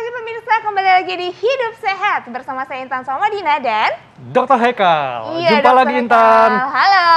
pagi pemirsa, kembali lagi di Hidup Sehat bersama saya Intan Somadina dan Dr. Haikal. Iya, Jumpa Dr. lagi Haikal. Intan. Halo.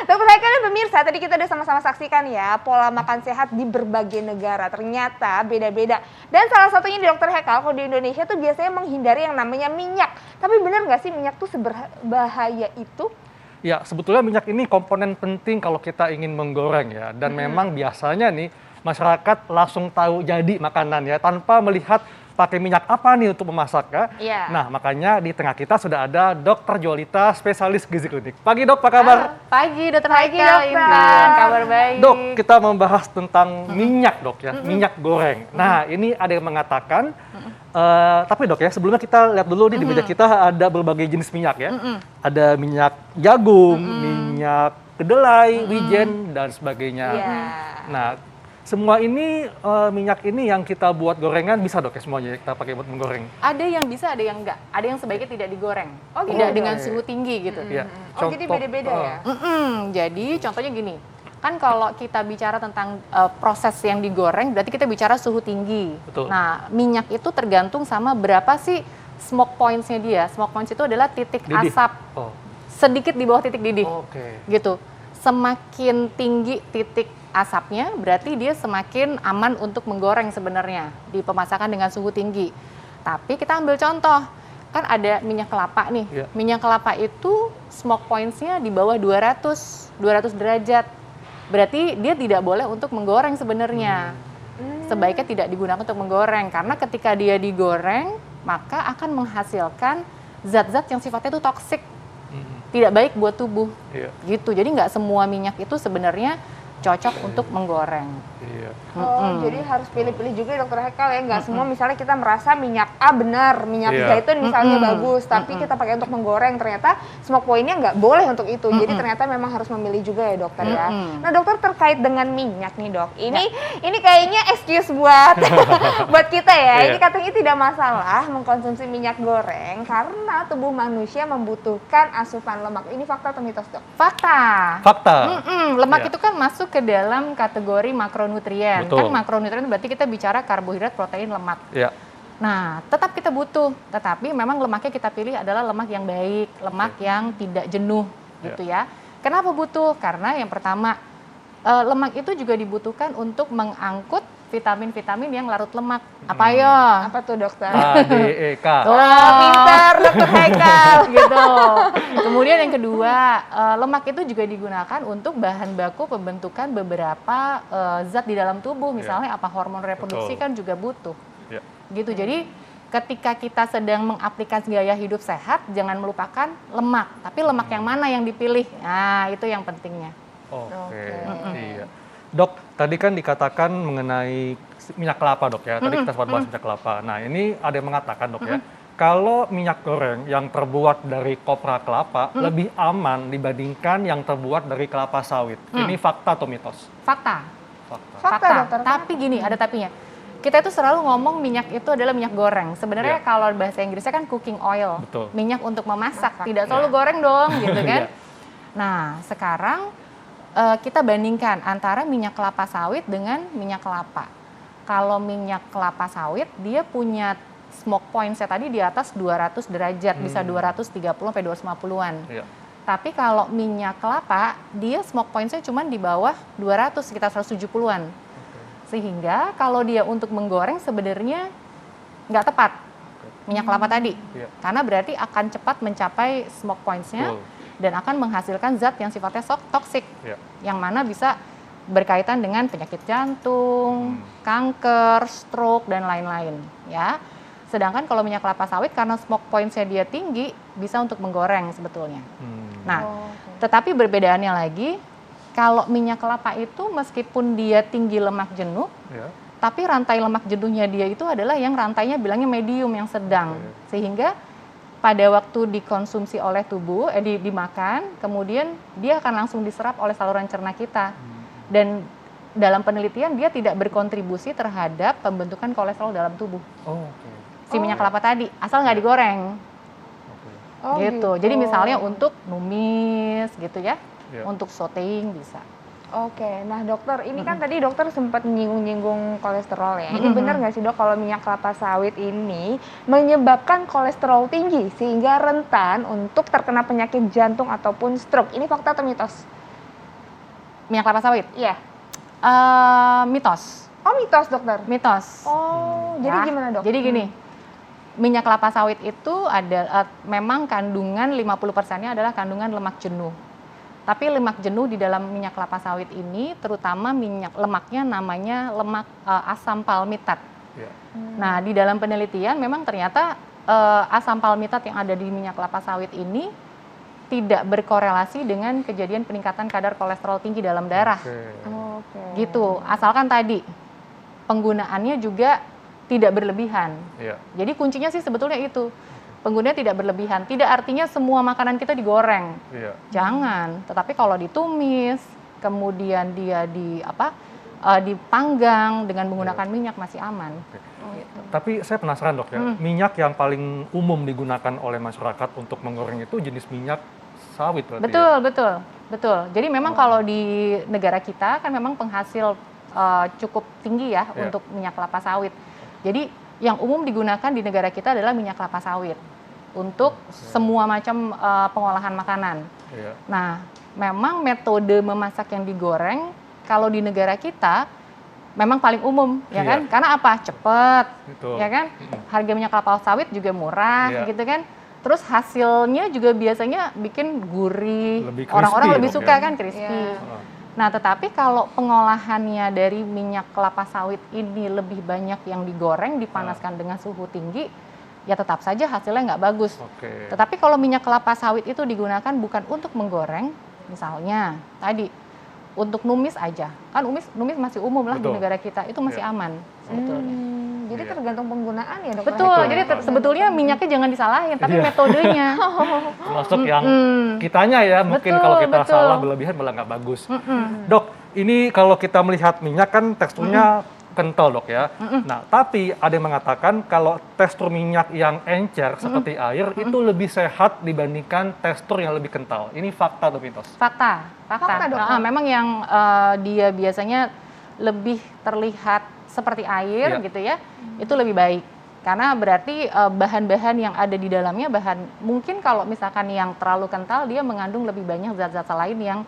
Dr. Haikal dan pemirsa, tadi kita udah sama-sama saksikan ya pola makan sehat di berbagai negara. Ternyata beda-beda. Dan salah satunya di Dr. Haikal, kalau di Indonesia tuh biasanya menghindari yang namanya minyak. Tapi benar nggak sih minyak tuh seberbahaya itu? Ya, sebetulnya minyak ini komponen penting kalau kita ingin menggoreng ya. Dan memang biasanya nih masyarakat langsung tahu jadi makanan ya tanpa melihat pakai minyak apa nih untuk memasaknya. Iya. Nah, makanya di tengah kita sudah ada Dr. Jolita, spesialis gizi klinik. Pagi dok, apa kabar? Pagi, Dr. Pagi, Haikal, dokter. Intan, kabar baik. Dok, kita membahas tentang minyak dok ya, minyak goreng. Nah, ini ada yang mengatakan, tapi dok ya, sebelumnya kita lihat dulu nih di meja kita ada berbagai jenis minyak ya. Ada minyak jagung, minyak kedelai, wijen, dan sebagainya. Iya. Nah, semua ini minyak ini yang kita buat gorengan bisa dok ya semuanya kita pakai buat menggoreng. Ada yang bisa, ada yang enggak. Ada yang sebaiknya tidak digoreng. Oh, Tidak gitu. dengan suhu tinggi gitu. Ya, Oh, jadi beda-beda ya? Jadi contohnya gini, kan kalau kita bicara tentang proses yang digoreng, berarti kita bicara suhu tinggi. Betul. Nah, minyak itu tergantung sama berapa sih smoke points-nya dia. Smoke points itu adalah titik Didih. asap Oh, sedikit di bawah titik didih. oke. Gitu. Semakin tinggi titik asapnya, berarti dia semakin aman untuk menggoreng sebenarnya di pemasakan dengan suhu tinggi. Tapi kita ambil contoh, kan ada minyak kelapa nih. Iya. Minyak kelapa itu smoke points-nya di bawah 200 derajat. Berarti dia tidak boleh untuk menggoreng sebenarnya. Sebaiknya tidak digunakan untuk menggoreng, karena ketika dia digoreng, maka akan menghasilkan zat-zat yang sifatnya itu toksik. Tidak baik buat tubuh. Iya. Gitu. Jadi nggak semua minyak itu sebenarnya cocok untuk menggoreng. Iya. Oh, jadi harus pilih-pilih juga ya, Dr. Haikal ya. Nggak semua misalnya kita merasa minyak A benar, minyak Iya. zaitun misalnya bagus, tapi kita pakai untuk menggoreng, ternyata smoke point-nya nggak boleh untuk itu. Jadi ternyata memang harus memilih juga ya dokter ya. Nah dokter, terkait dengan minyak nih dok, ini kayaknya excuse buat buat kita ya. Iya. Ini katanya tidak masalah mengkonsumsi minyak goreng karena tubuh manusia membutuhkan asupan lemak. Ini fakta atau mitos dok? Fakta. Fakta. Lemak Iya. itu kan masuk ke dalam kategori makronutrien. Betul. Kan makronutrien berarti kita bicara karbohidrat, protein, lemak. Iya. Nah, tetap kita butuh, tetapi memang lemaknya kita pilih adalah lemak yang baik, lemak yang tidak jenuh, gitu ya. Kenapa butuh? Karena yang pertama, lemak itu juga dibutuhkan untuk mengangkut vitamin-vitamin yang larut lemak. Apa ya? Apa tuh dokter? A, D, E, K. Wah, pintar dokter Haikal. Gitu. Kemudian yang kedua, lemak itu juga digunakan untuk bahan baku pembentukan beberapa zat di dalam tubuh. Misalnya apa hormon reproduksi Betul. kan juga butuh. Iya. Gitu. Jadi ketika kita sedang mengaplikasi gaya hidup sehat, jangan melupakan lemak. Tapi lemak yang mana yang dipilih? Nah, itu yang pentingnya. Oke. Iya. Dok, tadi kan dikatakan mengenai minyak kelapa dok ya. Tadi kita sempat bahas minyak kelapa. Nah, ini ada yang mengatakan dok ya, kalau minyak goreng yang terbuat dari kopra kelapa lebih aman dibandingkan yang terbuat dari kelapa sawit. Ini fakta atau mitos? Fakta. Fakta. Fakta, dokter. Tapi gini, ada tapinya. Kita itu selalu ngomong minyak itu adalah minyak goreng. Sebenarnya Iya. kalau bahasa Inggrisnya kan cooking oil. Betul. Minyak untuk memasak. Masak. Tidak selalu goreng dong, gitu Iya. kan. Nah, sekarang kita bandingkan antara minyak kelapa sawit dengan minyak kelapa. Kalau minyak kelapa sawit, dia punya smoke point-nya tadi di atas 200 derajat, bisa 230 sampai 250-an. Iya. Tapi kalau minyak kelapa, dia smoke point-nya cuma di bawah 200, sekitar 170-an. Sehingga kalau dia untuk menggoreng sebenarnya nggak tepat minyak kelapa tadi. Iya. Karena berarti akan cepat mencapai smoke points-nya Betul. dan akan menghasilkan zat yang sifatnya toksik. Iya. Yang mana bisa berkaitan dengan penyakit jantung, kanker, stroke, dan lain-lain. Ya. Sedangkan kalau minyak kelapa sawit karena smoke points-nya dia tinggi, bisa untuk menggoreng sebetulnya. Nah, tetapi perbedaannya lagi, kalau minyak kelapa itu meskipun dia tinggi lemak jenuh, Iya. tapi rantai lemak jenuhnya dia itu adalah yang rantainya bilangnya medium, yang sedang. Sehingga pada waktu dikonsumsi oleh tubuh, dimakan, kemudian dia akan langsung diserap oleh saluran cerna kita. Dan dalam penelitian dia tidak berkontribusi terhadap pembentukan kolesterol dalam tubuh. Oh, oke. Si minyak kelapa tadi, asal nggak digoreng. Oke. Oh, gitu. Jadi misalnya untuk numis gitu ya, Iya. untuk sauteing bisa. Oke, nah dokter, ini kan tadi dokter sempat menyinggung-nyinggung kolesterol ya. Ini benar nggak sih dok kalau minyak kelapa sawit ini menyebabkan kolesterol tinggi sehingga rentan untuk terkena penyakit jantung ataupun stroke? Ini fakta atau mitos? Minyak kelapa sawit? Iya. Mitos. Oh mitos dokter? Mitos. Oh, jadi Ya, gimana dok? Jadi gini, minyak kelapa sawit itu ada memang kandungan 50%-nya adalah kandungan lemak jenuh. Tapi lemak jenuh di dalam minyak kelapa sawit ini, terutama lemaknya namanya lemak asam palmitat. Ya. Nah, di dalam penelitian memang ternyata asam palmitat yang ada di minyak kelapa sawit ini tidak berkorelasi dengan kejadian peningkatan kadar kolesterol tinggi dalam darah. Oke. Gitu, asalkan tadi penggunaannya juga tidak berlebihan. Iya. Jadi kuncinya sih sebetulnya itu. Penggunaannya tidak berlebihan. Tidak artinya semua makanan kita digoreng. Iya. Jangan. Tetapi kalau ditumis, kemudian dia dipanggang dengan menggunakan minyak masih aman. Oke. Gitu. Tapi saya penasaran dok ya, minyak yang paling umum digunakan oleh masyarakat untuk menggoreng itu jenis minyak sawit berarti Betul, ya? betul. Jadi memang kalau di negara kita kan memang penghasil cukup tinggi ya Iya. untuk minyak kelapa sawit. Jadi yang umum digunakan di negara kita adalah minyak kelapa sawit untuk semua macam pengolahan makanan. Iya. Nah, memang metode memasak yang digoreng kalau di negara kita memang paling umum, ya Iya. kan? Karena apa? Cepet, Betul. ya kan? Harga minyak kelapa sawit juga murah, Iya. gitu kan? Terus hasilnya juga biasanya bikin gurih, Lebih crispy orang-orang lebih dong suka ya? kan crispy. Iya. Heeh. Nah, tetapi kalau pengolahannya dari minyak kelapa sawit ini lebih banyak yang digoreng, dipanaskan dengan suhu tinggi, ya tetap saja hasilnya nggak bagus. Oke. Tetapi kalau minyak kelapa sawit itu digunakan bukan untuk menggoreng, misalnya tadi untuk numis aja, kan numis masih umum lah di Betul. negara kita, itu masih Iya. aman sebetulnya. Jadi Iya. tergantung penggunaan ya dok? Betul, Betul, jadi betul. sebetulnya minyaknya jangan disalahin, tapi Iya. metodenya. Termasuk yang Mm-mm. kitanya ya, mungkin Betul, kalau kita betul. salah berlebihan malah nggak bagus. Mm-mm. Dok, ini kalau kita melihat minyak kan teksturnya kental dok ya. Nah, tapi ada yang mengatakan kalau tekstur minyak yang encer seperti air itu lebih sehat dibandingkan tekstur yang lebih kental. Ini fakta atau mitos? Fakta. Fakta, dokter. Memang yang dia biasanya lebih terlihat seperti air Iya. gitu ya, itu lebih baik. Karena berarti bahan-bahan yang ada di dalamnya mungkin kalau misalkan yang terlalu kental dia mengandung lebih banyak zat-zat lain yang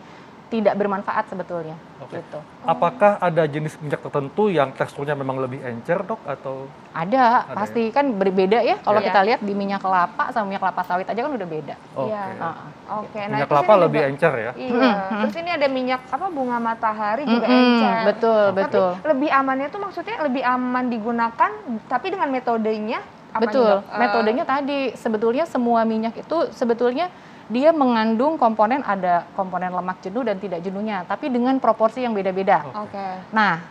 tidak bermanfaat sebetulnya. Oke. Gitu. Apakah ada jenis minyak tertentu yang teksturnya memang lebih encer dok atau? Ada, Ada pasti kan berbeda ya. Kalau Iya. kita lihat di minyak kelapa sama minyak kelapa sawit aja kan udah beda. Oke. Iya. Oke, nah Minyak terus kelapa ini lebih juga- encer ya? Iya. Terus ini ada minyak bunga matahari juga Mm-mm, encer. betul, Tapi betul. lebih amannya tuh maksudnya lebih aman digunakan, tapi dengan metodenya apa nih, Betul, Dok? metodenya tadi sebetulnya semua minyak itu sebetulnya dia mengandung ada komponen lemak jenuh dan tidak jenuhnya, tapi dengan proporsi yang beda-beda. Oke. Nah,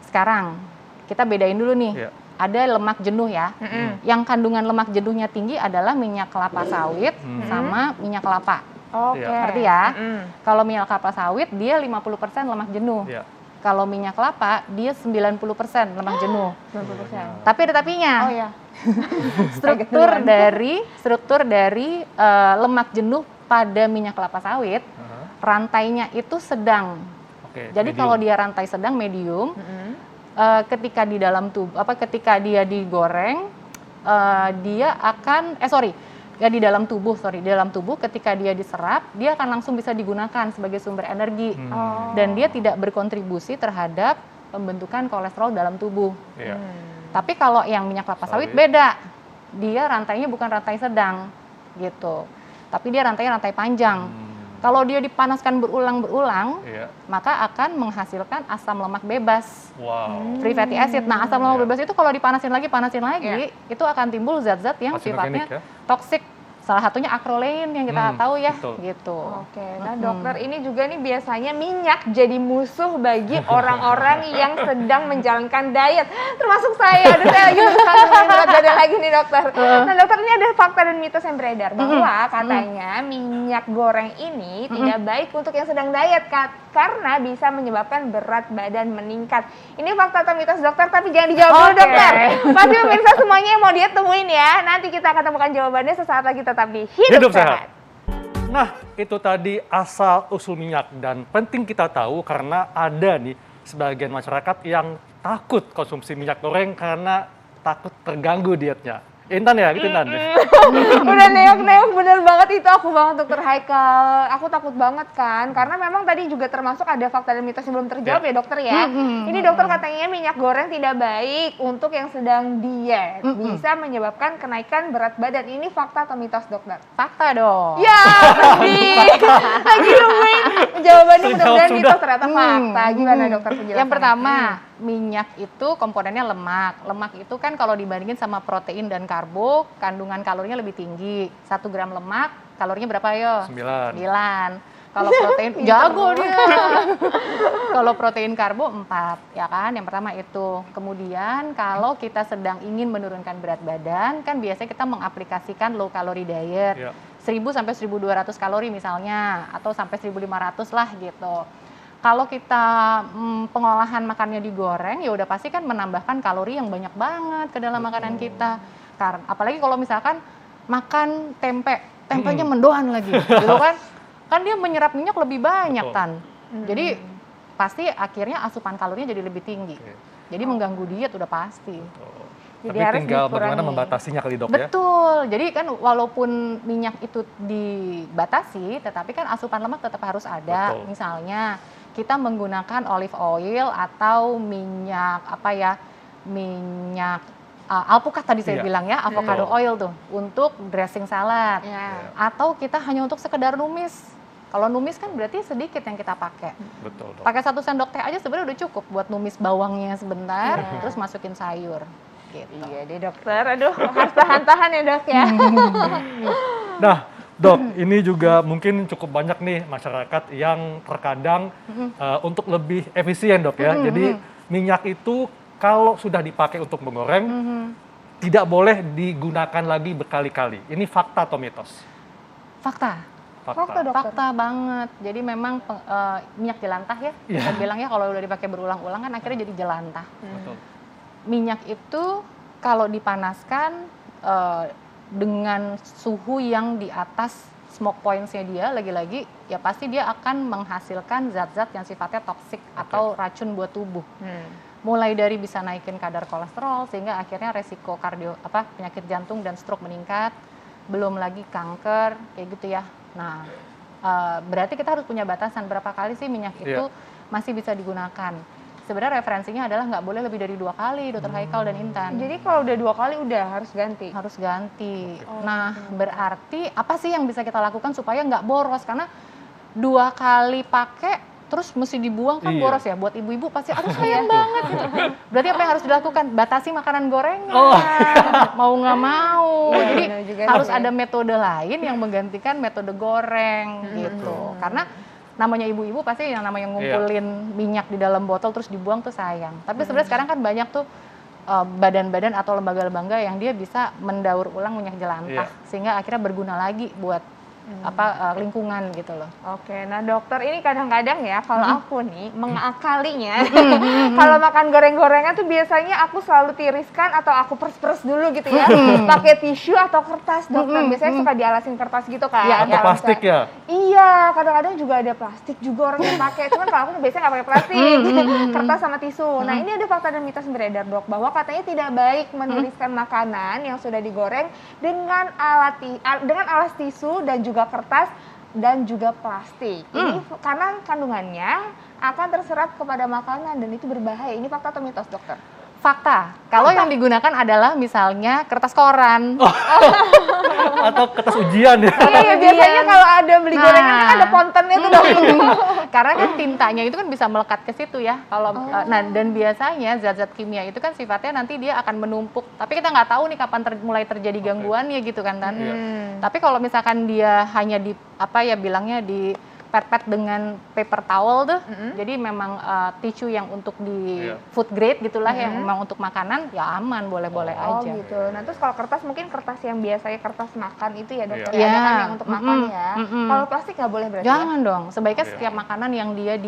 sekarang kita bedain dulu nih. Iya. Ada lemak jenuh ya. Mm-mm. Yang kandungan lemak jenuhnya tinggi adalah minyak kelapa sawit sama minyak kelapa. Oke. Iya. Ngerti ya? Mm-mm. Kalau minyak kelapa sawit dia 50% lemak jenuh. Iya. Kalau minyak kelapa dia 90% lemak jenuh. 90%. Tapi ada tapinya. Oh ya. struktur dari lemak jenuh pada minyak kelapa sawit, rantainya itu sedang. Oke. Jadi medium. kalau dia rantai sedang medium, ketika di dalam ketika dia digoreng, dia akan di dalam tubuh ketika dia diserap, dia akan langsung bisa digunakan sebagai sumber energi Oh. dan dia tidak berkontribusi terhadap pembentukan kolesterol dalam tubuh. Iya. Tapi kalau yang minyak kelapa sawit beda. Dia rantainya bukan rantai sedang gitu. Tapi dia rantai panjang. Kalau dia dipanaskan berulang-ulang, Iya. maka akan menghasilkan asam lemak bebas, Wow. free fatty acid. Nah, asam lemak Iya. bebas itu kalau dipanasin lagi, itu akan timbul zat-zat yang Karsinogenik sifatnya ya? toksik. Salah satunya acrolein yang kita tahu ya, betul. gitu. Oke, nah dokter ini juga nih biasanya minyak jadi musuh bagi orang-orang yang sedang menjalankan diet, termasuk saya. Aduh, saya lagi berusaha nurunin berat badan lagi nih dokter. Nah dokter, ini ada fakta dan mitos yang beredar bahwa katanya minyak goreng ini tidak baik untuk yang sedang diet karena bisa menyebabkan berat badan meningkat. Ini fakta atau mitos dokter, tapi jangan dijawab dulu Oke. dokter. Pasti pemirsa semuanya yang mau diet temuin ya. Nanti kita akan temukan jawabannya sesaat lagi, tetap di Hidup Hidup Sehat. Sehat. Nah, itu tadi asal-usul minyak dan penting kita tahu karena ada nih sebagian masyarakat yang takut konsumsi minyak goreng karena takut terganggu dietnya. Intan ya, gitu Intan. Udah neok-neok, bener banget itu aku banget dokter Haikal. Aku takut banget kan, karena memang tadi juga termasuk ada fakta dan mitos yang belum terjawab ya dokter ya. Ini dokter katanya minyak goreng tidak baik untuk yang sedang diet, bisa menyebabkan kenaikan berat badan. Ini fakta atau mitos dokter? Fakta dong. Ya, lagi nungguin jawabannya, mudah-mudahan Sudah. mitos ternyata fakta. Gimana dokter penjelasannya? Yang pertama, minyak itu komponennya lemak. Lemak itu kan kalau dibandingin sama protein dan karbo, kandungan kalorinya lebih tinggi. 1 gram lemak, kalorinya berapa yo? 9. 9. Kalau protein, jago dia. Kalau protein karbo 4, ya kan? Yang pertama itu. Kemudian kalau kita sedang ingin menurunkan berat badan, kan biasanya kita mengaplikasikan low calorie diet. Ya. 1000 sampai 1200 kalori misalnya, atau sampai 1500 lah gitu. Kalau kita pengolahan makannya digoreng, ya udah pasti kan menambahkan kalori yang banyak banget ke dalam makanan kita. Karena apalagi kalau misalkan makan tempenya mendoan lagi, gitu kan? Kan dia menyerap minyak lebih banyak, Betul. Tan. Jadi pasti akhirnya asupan kalorinya jadi lebih tinggi. Oke. Jadi mengganggu diet udah pasti. Jadi Tapi harus tinggal bagaimana dikurangi. membatasinya kali dok ya. Betul. Jadi kan walaupun minyak itu dibatasi, tetapi kan asupan lemak tetap harus ada. Betul. Misalnya kita menggunakan olive oil atau minyak minyak alpukat tadi saya Iya. bilang ya, avocado Betul. oil tuh untuk dressing salad. Ya. Atau kita hanya untuk sekedar numis. Kalau numis kan berarti sedikit yang kita pakai. Betul dok. Pakai 1 sendok teh aja sebenarnya udah cukup buat numis bawangnya sebentar, Iya. terus masukin sayur. Gitu. Iya deh dokter, aduh harus tahan-tahan ya dok ya. Nah, dok, ini juga mungkin cukup banyak nih masyarakat yang terkadang untuk lebih efisien dok ya. Jadi minyak itu kalau sudah dipakai untuk menggoreng, tidak boleh digunakan lagi berkali-kali. Ini fakta atau mitos? Fakta. Fakta, dokter. Fakta banget. Jadi memang minyak jelantah ya. Iya. Kita bilang ya kalau udah dipakai berulang-ulang kan akhirnya jadi jelantah. Betul. Minyak itu kalau dipanaskan dengan suhu yang di atas smoke points-nya dia, lagi-lagi ya pasti dia akan menghasilkan zat-zat yang sifatnya toksik atau racun buat tubuh. Mulai dari bisa naikin kadar kolesterol sehingga akhirnya resiko penyakit jantung dan stroke meningkat, belum lagi kanker kayak gitu ya. Nah, berarti kita harus punya batasan berapa kali sih minyak itu masih bisa digunakan. Sebenarnya referensinya adalah nggak boleh lebih dari 2 kali, Dokter Haikal dan Intan. Jadi kalau udah 2 kali udah harus ganti. Harus ganti. Nah, berarti apa sih yang bisa kita lakukan supaya nggak boros? Karena 2 kali pakai terus mesti dibuang kan Iya. boros ya. Buat ibu-ibu pasti aduh sayang banget gitu. Berarti apa yang harus dilakukan? Batasi makanan gorengan. Mau nggak mau. Iya, Jadi benar juga harus sih. ada metode lain yang menggantikan metode goreng gitu. Karena namanya ibu-ibu pasti yang namanya ngumpulin minyak di dalam botol terus dibuang tuh sayang. Tapi sebenarnya sekarang kan banyak tuh badan-badan atau lembaga-lembaga yang dia bisa mendaur ulang minyak jelantah sehingga akhirnya berguna lagi buat lingkungan gitu loh. Oke, nah dokter ini kadang-kadang ya kalau aku nih mengakalinya, kalau makan goreng-gorengan tuh biasanya aku selalu tiriskan atau aku pers-pers dulu gitu ya, pakai tisu atau kertas dokter. Biasanya suka dialasin kertas gitu kan. Iya, Atau plastik ya? Iya, kadang-kadang juga ada plastik juga orang yang pakai. Cuman kalau aku biasanya nggak pakai plastik, kertas sama tisu. Nah ini ada fakta dan mitos yang beredar dok, bahwa katanya tidak baik menuliskan makanan yang sudah digoreng dengan alas tisu dan juga kertas dan juga plastik. Ini karena kandungannya akan terserap kepada makanan dan itu berbahaya. Ini fakta atau mitos dokter? Fakta. Kalau yang digunakan adalah misalnya kertas koran. Atau kertas ujian ya? Iya, biasanya kalau ada beli gorengan kan ada pontennya tuh dok. Karena kan tintanya itu kan bisa melekat ke situ ya. Kalau nah dan biasanya zat-zat kimia itu kan sifatnya nanti dia akan menumpuk. Tapi kita nggak tahu nih kapan mulai terjadi gangguannya gitu kan Tan. Tapi kalau misalkan dia hanya di bilangnya di pepet dengan paper towel tuh, jadi memang tisu yang untuk di food grade gitulah, yang memang untuk makanan ya aman, boleh-boleh Oh aja. gitu. Nah terus kalau kertas mungkin kertas yang biasanya kertas makan itu ya dokter, Iya. ada kan yang untuk makan ya. Kalau plastik nggak boleh berarti? Jangan dong, sebaiknya setiap makanan yang dia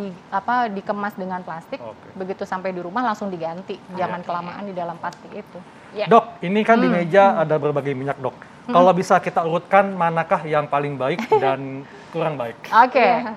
dikemas dengan plastik, begitu sampai di rumah langsung diganti, jangan kelamaan di dalam plastik itu. Ya? Dok, ini kan di meja ada berbagai minyak dok. Kalau bisa kita urutkan manakah yang paling baik dan kurang baik? Oke. Iya.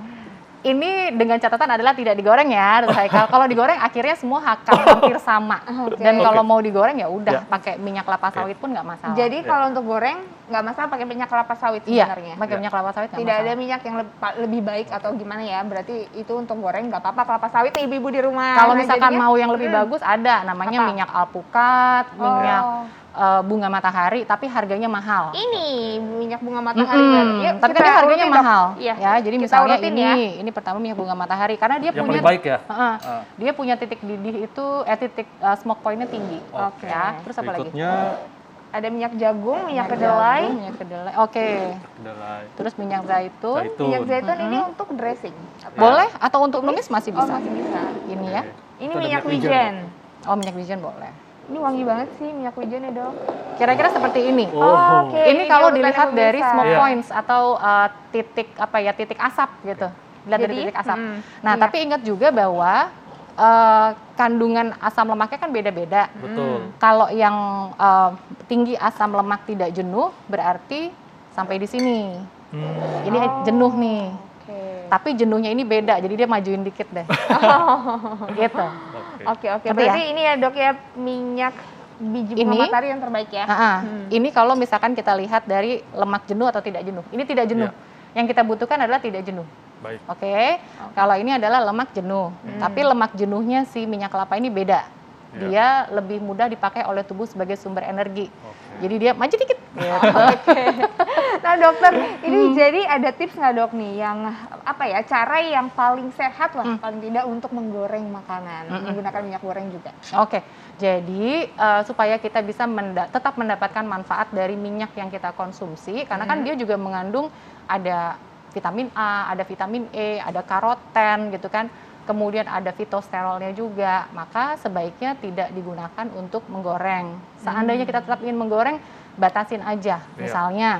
Ini dengan catatan adalah tidak digoreng ya, Dr. Haikal. Kalau digoreng akhirnya semua akan hampir sama. Oke. Dan kalau Oke. mau digoreng ya Ya. udah pakai minyak kelapa Oke. sawit pun nggak masalah. Jadi Ya. kalau untuk goreng nggak masalah pakai minyak kelapa sawit iya, sebenarnya. pakai Ya. minyak kelapa sawit nggak Tidak ada masalah. minyak yang lebih baik atau gimana ya? Berarti itu untuk goreng nggak apa-apa kelapa sawit nih ibu-ibu di rumah. Kalau Nah, misalkan jadinya- mau yang lebih bagus ada namanya Apa? minyak alpukat, minyak Oh. bunga matahari, tapi harganya mahal. Ini minyak bunga matahari. Mm-mm. berarti. Yuk, Tapi kita kan harganya urutin, Dok. mahal. Iya. Ya, jadi Kita misalnya urutin ya. ini pertama minyak bunga matahari karena dia Yang punya paling baik ya? Heeh. Ah. Dia punya titik didih itu titik smoke point-nya tinggi. Oke. Ya, terus apa lagi? Berikutnya Ada minyak jagung, minyak Minyak kedelai. jagung, minyak kedelai. Oke. kedelai, Terus minyak zaitun. zaitun. Minyak zaitun ini untuk dressing. Apa? Boleh atau untuk numis masih Oh, bisa. masih bisa. Ini Oke. ya. Ini Itu ada minyak wijen, wijen. Oh, minyak wijen boleh. Ini wangi banget sih minyak wijen ya, Dok. Kira-kira seperti ini. Oh. Oke. Ini dia kalau urutannya dilihat dari pemirsa. smoke Iya. points atau titik apa ya, titik asap gitu. Dilihat dari Jadi, titik asap. iya. Nah, tapi ingat juga bahwa kandungan asam lemaknya kan beda-beda. Betul. Kalau yang tinggi asam lemak tidak jenuh berarti sampai di sini. Hmm. Ini Oh, jenuh nih. Oke. Tapi jenuhnya ini beda, jadi dia majuin dikit deh. Gitu. Oke. Oke, oke. Ngerti Berarti ini ya, Dok ya, minyak biji bunga Ini? matahari yang terbaik ya. Ini kalau misalkan kita lihat dari lemak jenuh atau tidak jenuh. Ini tidak jenuh. Yang kita butuhkan adalah tidak jenuh. Baik. Oke. Kalau ini adalah lemak jenuh. Tapi lemak jenuhnya si minyak kelapa ini beda. Ya. Dia lebih mudah dipakai oleh tubuh sebagai sumber energi. Oke. Jadi dia maju dikit. Oke. Nah, dokter, ini jadi ada tips nggak, Dok, nih yang apa ya, cara yang paling sehat lah paling tidak untuk menggoreng makanan menggunakan minyak goreng juga. Oke, jadi supaya kita bisa tetap mendapatkan manfaat dari minyak yang kita konsumsi, karena kan dia juga mengandung ada vitamin A, ada vitamin E, ada karoten gitu kan, kemudian ada fitosterolnya juga, maka sebaiknya tidak digunakan untuk menggoreng. Seandainya kita tetap ingin menggoreng, batasin aja. Iya. Misalnya,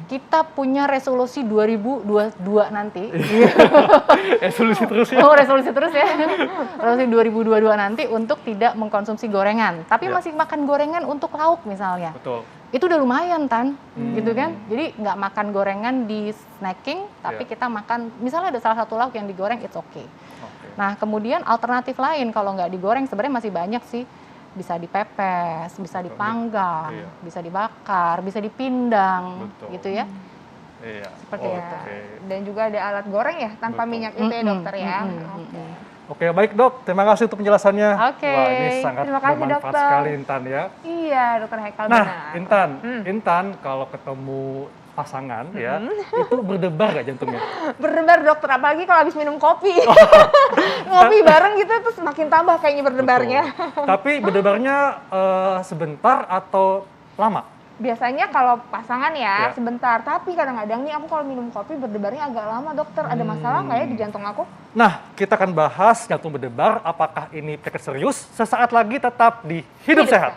kita punya resolusi 2022 nanti, Resolusi terus ya. oh resolusi terus ya. Resolusi 2022 nanti untuk tidak mengkonsumsi gorengan. Tapi Ya. masih makan gorengan untuk lauk misalnya. Betul. Itu udah lumayan Tan, gitu kan. Jadi nggak makan gorengan di snacking, tapi Ya. kita makan, misalnya ada salah satu lauk yang digoreng, it's okay. Oke. Nah kemudian alternatif lain kalau nggak digoreng sebenarnya masih banyak sih. Bisa dipepes, bisa dipanggang, Iya. bisa dibakar, bisa dipindang, Betul. gitu ya. Iya. Seperti Oke. itu. Dan juga ada alat goreng ya tanpa Betul. minyak itu ya, dokter ya. Oke. Oke, baik Dok. Terima kasih untuk penjelasannya. Oke. Wah, ini sangat Terima kasih, bermanfaat dokter. sekali Intan ya. Iya, dokter Haikal Nah, benar. Intan, Intan kalau ketemu pasangan ya, itu berdebar gak jantungnya? Berdebar, dokter, apalagi kalau habis minum kopi. Ngopi bareng gitu terus makin tambah kayaknya berdebarnya. Betul. Tapi berdebarnya sebentar atau lama? Biasanya kalau pasangan Ya. ya sebentar, tapi kadang-kadang nih aku kalau minum kopi berdebarnya agak lama, dokter. Ada masalah nggak ya di jantung aku? Nah, kita akan bahas jantung berdebar, apakah ini penyakit serius? Sesaat lagi tetap di Hidup Sehat.